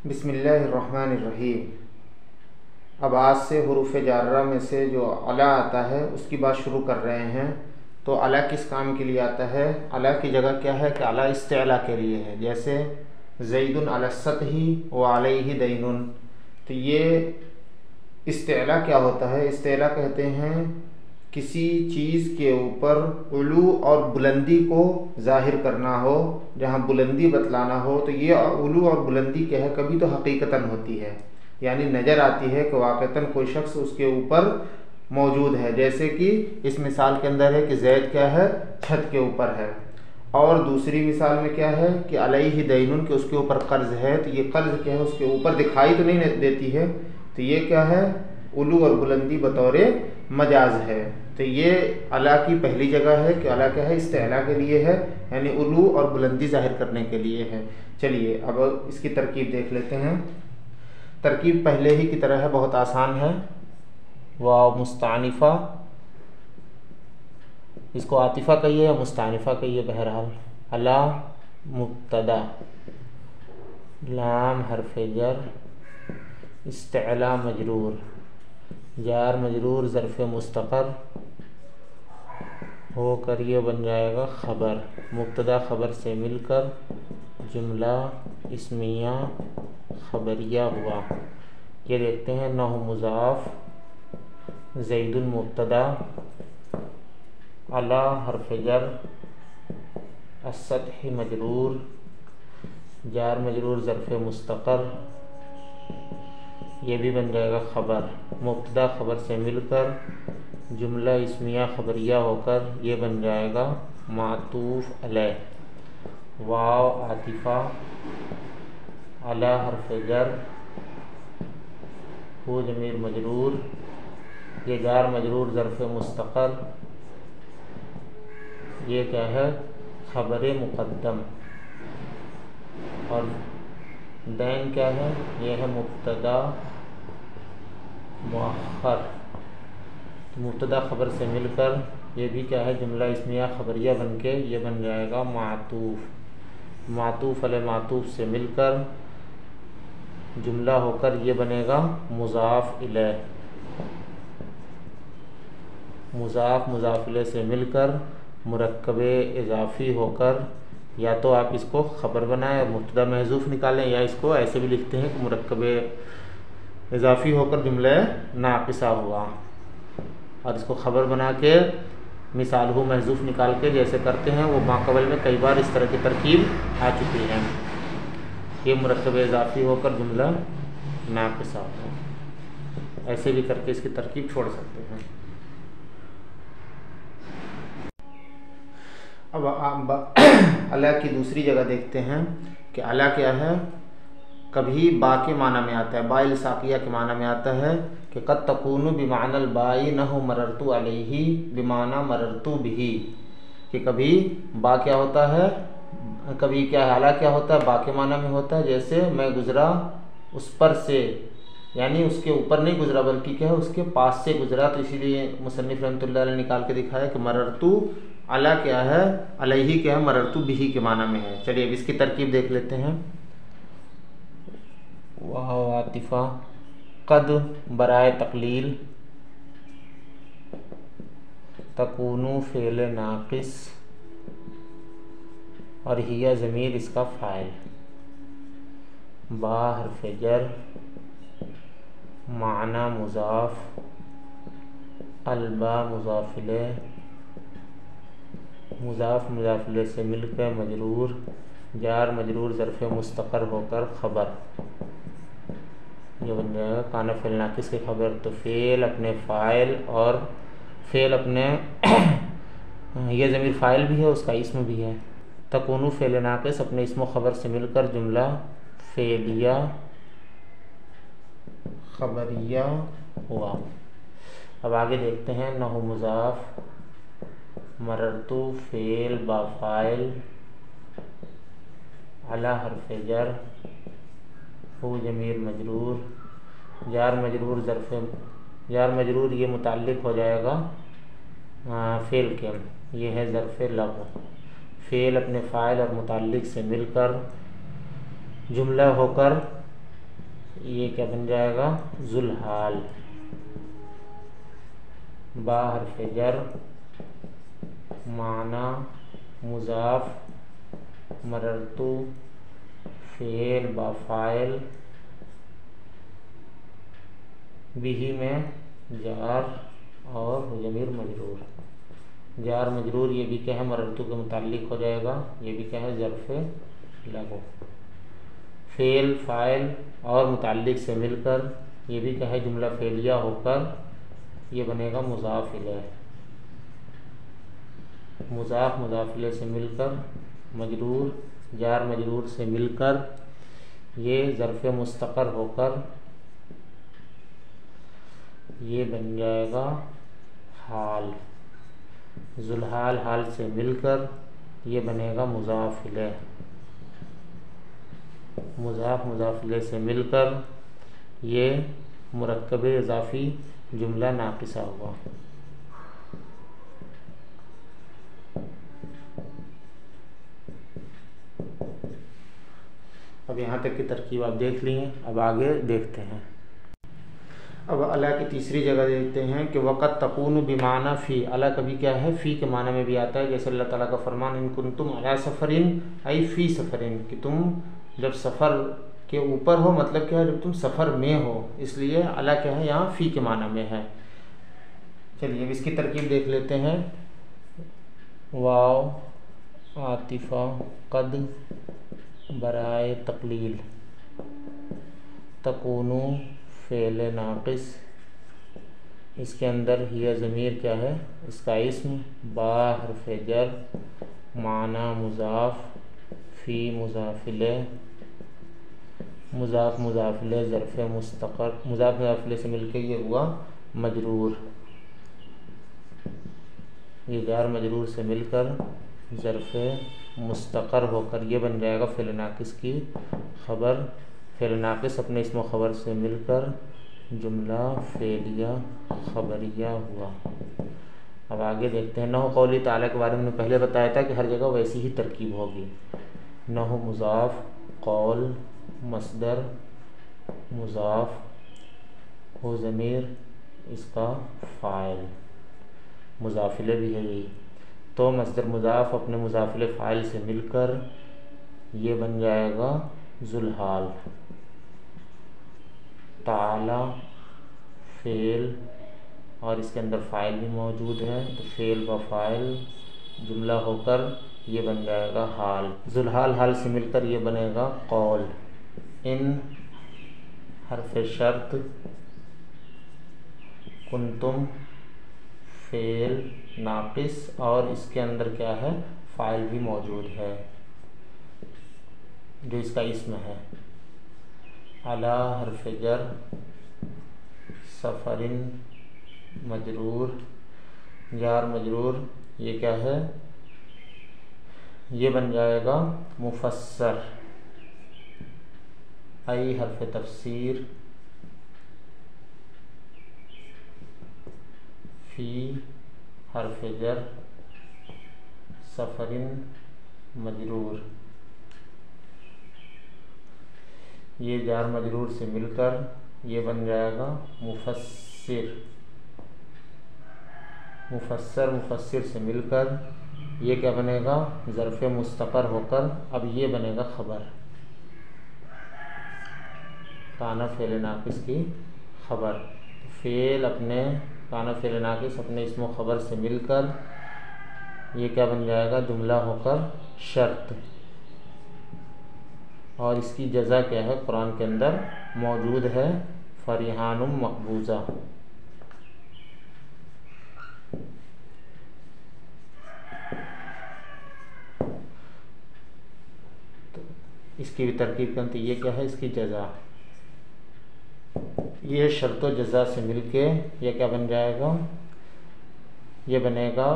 بسم اللہ الرحمن الرحیم۔ اب آج سے حروف جارہ میں سے جو علا آتا ہے اس کی بات شروع کر رہے ہیں۔ تو علا کس کام کے لیے آتا ہے؟ علا کی جگہ کیا ہے کہ علا استعلا کے لیے ہے، جیسے زید علی السطح وعلیہ دین۔ تو یہ استعلا کیا ہوتا ہے؟ استعلا کہتے ہیں کسی چیز کے اوپر علو اور بلندی کو ظاہر کرنا ہو، جہاں بلندی بتلانا ہو، تو یہ علو اور بلندی کیا ہے کبھی تو حقیقتاً ہوتی ہے، یعنی نظر آتی ہے کہ واقعتاً کوئی شخص اس کے اوپر موجود ہے، جیسے کہ اس مثال کے اندر ہے کہ زید کیا ہے، چھت کے اوپر ہے۔ اور دوسری مثال میں کیا ہے کہ علیہ دین، کہ اس کے اوپر قرض ہے، تو یہ قرض کیا ہے اس کے اوپر دکھائی تو نہیں دیتی ہے، تو یہ کیا ہے، علو اور بلندی بطور مجاز ہے۔ تو یہ علا کی پہلی جگہ ہے کہ علا کیا ہے، استعلا کے لیے ہے، یعنی علو اور بلندی ظاہر کرنے کے لیے ہے۔ چلیے اب اس کی ترکیب دیکھ لیتے ہیں۔ ترکیب پہلے ہی کی طرح ہے، بہت آسان ہے۔ واو مستعنفہ، اس کو عاطفہ کہیے یا مستعنفہ کہیے، بہرحال علا مبتدا، لام حرف جر، استعلا مجرور، جار مجرور ظرف مستقر ہو کر یہ بن جائے گا خبر، مبتدا خبر سے مل کر جملہ اسمیہ خبریہ ہوا۔ یہ دیکھتے ہیں، نحو مضاف، زید مبتدا، علی حرف جر، السطح مجرور، جار مجرور ظرف مستقر، یہ بھی بن جائے گا خبر، مبتدا خبر سے مل کر جملہ اسمیہ خبریہ ہو کر یہ بن جائے گا معطوف علیہ۔ واو عاطفہ، علی حرف جر، ہو ضمیر مجرور، یہ جار مجرور ظرف مستقر، یہ کیا ہے، خبر مقدم، اور دین کیا ہے، یہ ہے مبتدا مؤخر، مبتدا خبر سے مل کر یہ بھی کیا ہے، جملہ اسمیہ خبریہ بن کے یہ بن جائے گا معطوف، معطوف علی معطوف سے مل کر جملہ ہو کر یہ بنے گا مضاف الیہ، مضاف مضاف الیہ سے مل کر مرکب اضافی ہو کر، یا تو آپ اس کو خبر بنائیں اور مبتدا محذوف نکالیں، یا اس کو ایسے بھی لکھتے ہیں کہ مرکب اضافی ہو کر جملہ ناقصہ ہوا، اور اس کو خبر بنا کے مثال ہو محذوف نکال کے جیسے کرتے ہیں، وہ ماقبل میں کئی بار اس طرح کی ترکیب آ چکی ہے۔ یہ مرکب اضافی ہو کر جملہ ناقصہ ہوا، ایسے بھی کر کے اس کی ترکیب چھوڑ سکتے ہیں۔ اب علا کی دوسری جگہ دیکھتے ہیں کہ علا کیا ہے، کبھی با کے معنی میں آتا ہے، با الساقیہ کے معنی میں آتا ہے کہ قد تکون بمعنی الباء نحو مررت علیہ بمعنی مررت بہ، کہ کبھی با کیا ہوتا ہے، کبھی کیا ہے، علا کیا ہوتا ہے، با کے معنی میں ہوتا ہے، جیسے میں گزرا اس پر سے، یعنی اس کے اوپر نہیں گزرا بلکہ کیا ہے اس کے پاس سے گزرا، تو اسی لیے مصنف رحمۃ اللہ علیہ نے نکال کے دکھایا کہ مررت علا کیا ہے، علیہ کیا ہے، مررت بہ کے معنی میں ہے۔ چلیے اب اس کی ترکیب دیکھ لیتے ہیں۔ واو عاطفہ، قد برائے تقلیل، تکونو فعل ناقص، اور ہیہ ضمیر اس کا فاعل، با حرف جر، معنی مضاف، البا مضاف الیہ، مضاف مضاف الیہ سے مل کر مجرور، جار مجرور ظرف مستقر ہو کر خبر، یہ بن جائے گا کان فعل ناقص کی خبر۔ تو فعل اپنے فاعل اور فعل اپنے یہ ضمیر فاعل بھی ہے، اس کا اسم بھی ہے، تکونو فعل ناقص اپنے اسم و خبر سے مل کر جملہ فعلیہ خبریہ ہوا۔ اب آگے دیکھتے ہیں، نحو مضاف، مررتو فعل با فاعل، علی حرف جر، ہو ضمیر مجرور، جار مجرور ظرف، جار مجرور یہ متعلق ہو جائے گا فعل کے، یہ ہے ظرف لغو، فعل اپنے فاعل اور متعلق سے مل کر جملہ ہو کر یہ کیا بن جائے گا؟ ذوالحال. با حرف جر، معنی مضاف، مررتو فعل با فاعل، بھی میں جار اور ضمیر مجرور. جار مجرور یہ بھی کیا ہے؟ مررتو کے متعلق ہو جائے گا. یہ بھی کیا ہے؟ ظرف لغو. فعل فاعل اور متعلق سے مل کر یہ بھی کیا ہے؟ جملہ فعلیہ ہو کر یہ بنے گا مضاف الیہ. مضاف مضاف الیہ سے مل کر، مجرور جار مجرور سے مل کر یہ ظرف مستقر ہو کر یہ بن جائے گا حال. ذوالحال حال سے مل کر یہ بنے گا مضاف الیہ. مضاف مضاف الیہ سے مل کر یہ مرکب اضافی جملہ ناقصہ ہوا. اب یہاں تک کی ترکیب آپ دیکھ لی ہیں. اب آگے دیکھتے ہیں. اب اللہ کی تیسری جگہ دیکھتے ہیں کہ وقت تکون بمعنی فی. اللہ کبھی کیا ہے؟ فی کے معنی میں بھی آتا ہے. جیسے اللہ تعالیٰ کا فرمان ان کنتم علی سفرن ای فی سفرن، کہ تم جب سفر کے اوپر ہو، مطلب کیا ہے؟ جب تم سفر میں ہو. اس لیے اللہ کیا ہے؟ یہاں فی کے معنی میں ہے. چلیے اب اس کی ترکیب دیکھ لیتے ہیں. واو عاطفہ قد برائے تقلیل، تکونو فعل ناقص، اس کے اندر ہی ضمیر کیا ہے؟ اس کا اسم، با حرف جر، معنی مضاف، فی مضاف الیہ، مضاف مضاف الیہ ظرف مستقر، مضاف مضاف الیہ سے مل کے یہ ہوا مجرور. یہ جار مجرور سے مل کر ظرف مستقر ہو کر یہ بن جائے گا فعل ناقص کی خبر. فعل ناقص اپنے اسم و خبر سے مل کر جملہ فعلیہ خبریہ ہوا. اب آگے دیکھتے ہیں. نحو قولی تعالیٰ کے بارے میں پہلے بتایا تھا کہ ہر جگہ ویسی ہی ترکیب ہوگی. نحو مضاف، قول مصدر مضاف، ہو ضمیر اس کا فاعل، مضاف الیہ بھی ہے یہی. تو مصدر مضاف اپنے مضاف الیہ فاعل سے مل کر یہ بن جائے گا ذوالحال. تعالی فعل اور اس کے اندر فاعل بھی موجود ہے، تو فعل و فاعل جملہ ہو کر یہ بن جائے گا حال. ذوالحال حال سے مل کر یہ بنے گا قول. ان حرف شرط، کنتم فعل ناقص اور اس کے اندر کیا ہے؟ فاعل بھی موجود ہے جو اس کا اسم ہے. علی حرف جر، سفرن مجرور، جار مجرور یہ کیا ہے؟ یہ بن جائے گا مفسر. ای حرف تفسیر، فی حرف جر، سفرن مجرور، یہ جار مجرور سے مل کر یہ بن جائے گا مفسر. مفسر مفسر سے مل کر یہ کیا بنے گا؟ ظرف مستقر ہو کر اب یہ بنے گا خبر. کانا فعل ناقص کی خبر. فعل اپنے کانا فعل ناقص اپنے اسم و خبر سے مل کر یہ کیا بن جائے گا؟ جملہ ہو کر شرط. اور اس کی جزا کیا ہے؟ قرآن کے اندر موجود ہے، فریحان مقبوضہ. تو اس کی بھی ترکیب کرتے یہ کیا ہے؟ اس کی جزا. یہ شرط و جزا سے مل کے یہ کیا بن جائے گا؟ یہ بنے گا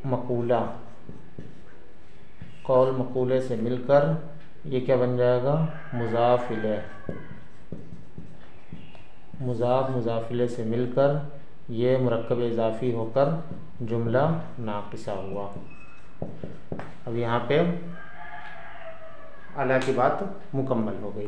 مقولہ. قول مقولے سے مل کر یہ کیا بن جائے گا؟ مضاف الیہ. مضاف مضاف الیہ سے مل کر یہ مرکب اضافی ہو کر جملہ ناقصہ ہوا. اب یہاں پہ اعلیٰ کی بات مکمل ہو گئی.